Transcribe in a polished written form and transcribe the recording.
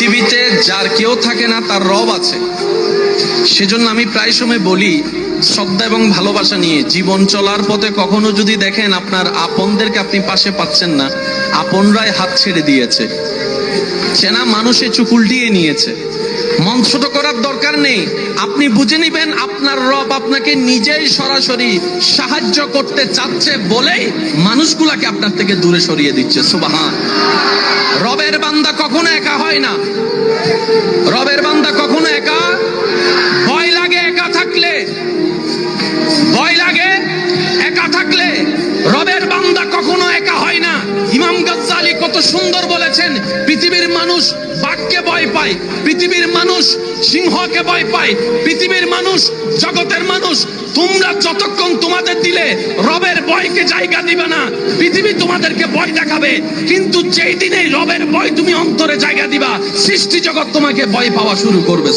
পৃথিবীতে যার কেউ থাকে না তার রব আছে। সেজন্য আমি প্রায় সময় বলি, শ্রদ্ধা এবং ভালোবাসা নিয়ে জীবন চলার পথে কখনো যদি দেখেন আপনার আপনদেরকে আপনি পাশে পাচ্ছেন না, আপনরাই হাত ছেড়ে দিয়েছে, চেনা মানুষে চুপ উল্টিয়ে নিয়েছে, মন ছোট করার দরকার নেই। আপনি বুঝে নিবেন আপনার রব আপনাকে নিজেই সরাসরি সাহায্য করতে চাচ্ছে বলেই মানুষগুলাকে আপনার থেকে দূরে সরিয়ে দিচ্ছে। সুবহান। রবের বান্দা কখনো একা হয় না। রবের বান্দা কখনো একা, ভয় লাগে একা থাকলে, ভয় লাগে একা থাকলে। রবের বান্দা কখনো একা হয় না। ইমাম গাজ্জালি কত সুন্দর বলেছেন, পৃথিবীর মানুষ বাঘকে ভয় পায়, পৃথিবীর মানুষ সিংহকে ভয় পায়, পৃথিবীর মানুষ, জগতের মানুষ, তোমরা যতক্ষণ তোমাদের দিলে রবের ভয়কে জায়গা দিবে না, পৃথিবী তোমাদেরকে ভয় দেখাবে। কিন্তু যেই দিনে রবের ভয় তুমি অন্তরে জায়গা দিবা, সৃষ্টি জগৎ তোমাকে ভয় পাওয়া শুরু করবে।